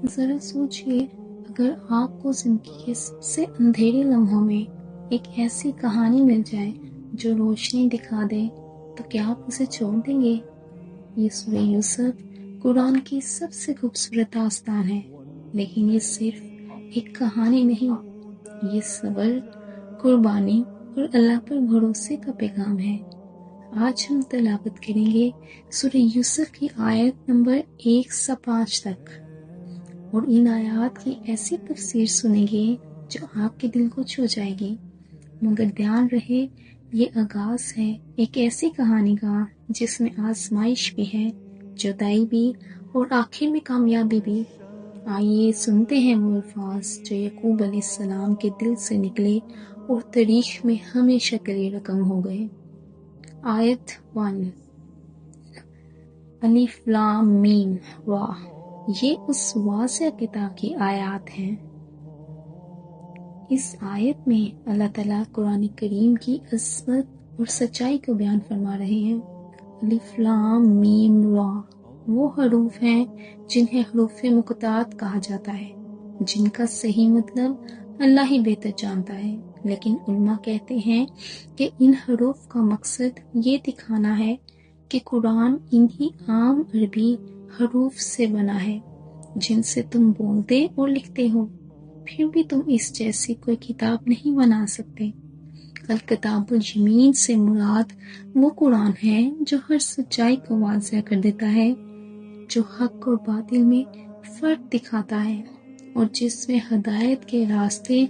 ذرا سوچئے، اگر آپ کو زندگی کے سب سے اندھیرے لمحوں میں ایک ایسی کہانی مل جائے جو روشنی دکھا دے، تو کیا آپ اسے چھوڑ دیں گے؟ یہ سورہ یوسف قرآن کی سب سے خوبصورت داستان ہے، لیکن یہ صرف ایک کہانی نہیں، یہ صبر، قربانی اور اللہ پر بھروسے کا پیغام ہے۔ آج ہم تلاوت کریں گے سورہ یوسف کی آیت نمبر 1 سے 5 تک، اور ان آیات کی ایسی تفسیر سنیں گے جو آپ کے دل کو چھو جائے گی۔ مگر دھیان رہے، یہ آغاز ہے ایک ایسی کہانی کا جس میں آزمائش بھی ہے، جدائی بھی، اور آخر میں کامیابی بھی۔ آئیے سنتے ہیں وہ الفاظ جو یعقوب علیہ السلام کے دل سے نکلے اور تاریخ میں ہمیشہ کے لیے رقم ہو گئے۔ آیت 1، الف لام میم را، یہ اس واضح کتاب کی آیات ہیں۔ اس آیت میں اللہ تعالیٰ قرآن کریم کی عظمت اور سچائی کو بیان فرما رہے ہیں۔ الف لام میم را وہ حروف ہیں جنہیں حروف مقطعات کہا جاتا ہے، جن کا صحیح مطلب اللہ ہی بہتر جانتا ہے، لیکن علماء کہتے ہیں کہ ان حروف کا مقصد یہ دکھانا ہے کہ قرآن انہی عام عربی حروف سے بنا ہے جن سے تم بولتے اور لکھتے ہو، پھر بھی تم اس جیسی کوئی کتاب نہیں بنا سکتے۔ الکتاب الیمین سے مراد وہ قرآن ہے جو ہر سچائی کو واضح کر دیتا ہے، جو حق اور باطل میں فرق دکھاتا ہے، اور جس میں ہدایت کے راستے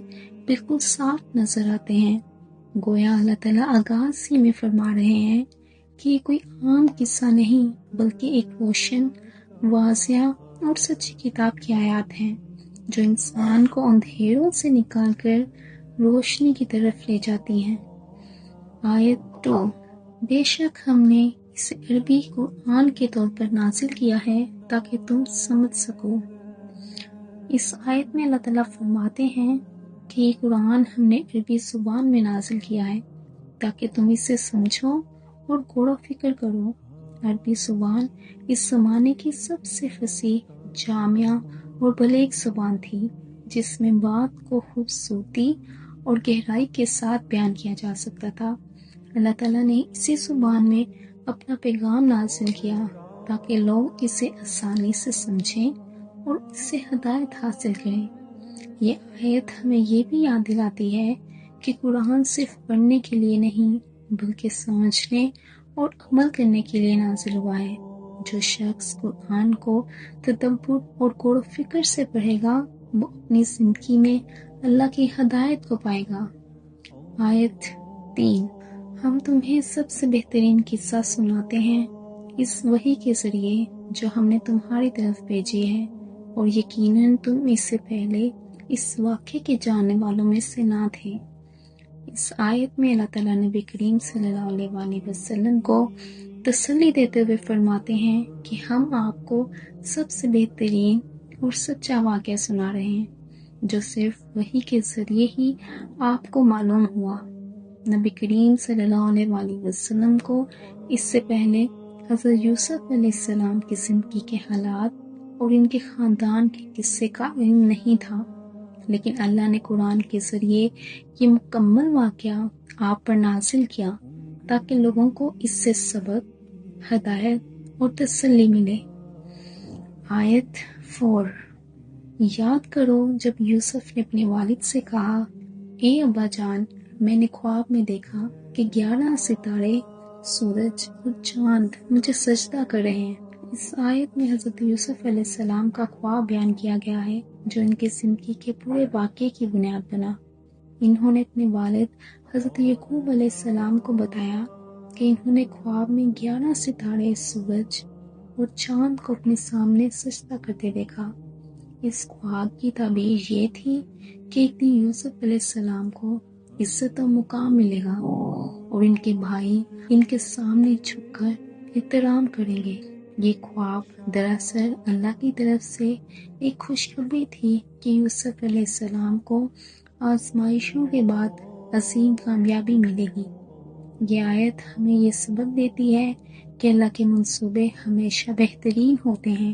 بالکل صاف نظر آتے ہیں۔ گویا اللہ تعالیٰ آغاز ہی میں فرما رہے ہیں کہ یہ کوئی عام قصہ نہیں، بلکہ ایک روشن، واضح اور سچی کتاب کی آیات ہیں جو انسان کو اندھیروں سے نکال کر روشنی کی طرف لے جاتی ہیں۔ آیت 2، بے شک ہم نے اسے عربی قرآن کے طور پر نازل کیا ہے تاکہ تم سمجھ سکو۔ اس آیت میں اللہ تعالیٰ فرماتے ہیں کہ یہ قرآن ہم نے عربی زبان میں نازل کیا ہے تاکہ تم اسے سمجھو اور غور و فکر کرو۔ عربی زبان اس زمانے کی سب سے فصیح، جامع اور بلیغ زبان تھی، جس میں بات کو خوبصورتی اور گہرائی کے ساتھ بیان کیا جا سکتا تھا۔ اللہ تعالیٰ نے اسی زبان میں اپنا پیغام نازل کیا تاکہ لوگ اسے آسانی سے سمجھیں اور اس سے ہدایت حاصل کریں۔ یہ آیت ہمیں یہ بھی یاد دلاتی ہے کہ قرآن صرف پڑھنے کے لیے نہیں، بلکہ سمجھنے اور عمل کرنے کے لیے نازل ہوا ہے۔ جو شخص قرآن کو تدبر اور غور و فکر سے پڑھے گا، وہ اپنی زندگی میں اللہ کی ہدایت کو پائے گا۔ آیت 3، ہم تمہیں سب سے بہترین قصہ سناتے ہیں اس وحی کے ذریعے جو ہم نے تمہاری طرف بھیجی ہے، اور یقیناً تم اس سے پہلے اس واقعے کے جاننے والوں میں سے نہ تھے۔ اس آیت میں اللہ تعالیٰ نبی کریم صلی اللہ علیہ وسلم کو تسلی دیتے ہوئے فرماتے ہیں کہ ہم آپ کو سب سے بہترین اور سچا واقعہ سنا رہے ہیں جو صرف وحی کے ذریعے ہی آپ کو معلوم ہوا۔ نبی کریم صلی اللہ علیہ وسلم کو اس سے پہلے حضرت یوسف علیہ السلام کی زندگی کے حالات اور ان کے خاندان کے قصے کا علم نہیں تھا، لیکن اللہ نے قرآن کے ذریعے یہ مکمل واقعہ آپ پر نازل کیا تاکہ لوگوں کو اس سے سبق، ہدایت اور تسلی ملے۔ آیت 4، یاد کرو جب یوسف نے اپنے والد سے کہا، اے ابا جان، میں نے خواب میں دیکھا کہ 11 ستارے، سورج اور چاند مجھے سجدہ کر رہے ہیں۔ اس آیت میں حضرت یوسف علیہ السلام کا خواب بیان کیا گیا ہے جو ان کی زندگی کے پورے واقعے کی بنیاد بنا۔ انہوں نے اپنے والد حضرت یعقوب علیہ السلام کو بتایا کہ انہوں نے خواب میں 11 ستارے، سورج اور چاند کو اپنے سامنے سجدہ کرتے دیکھا۔ اس خواب کی تعبیر یہ تھی کہ ایک دن یوسف علیہ السلام کو عزت و مقام ملے گا اور ان کے بھائی ان کے سامنے جھک کر احترام کریں گے۔ یہ خواب دراصل اللہ کی طرف سے ایک خوشخبری تھی کہ یوسف علیہ السلام کو آزمائشوں کے بعد عظیم کامیابی ملے گی۔ یہ آیت ہمیں یہ سبق دیتی ہے کہ اللہ کے منصوبے ہمیشہ بہترین ہوتے ہیں،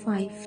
5,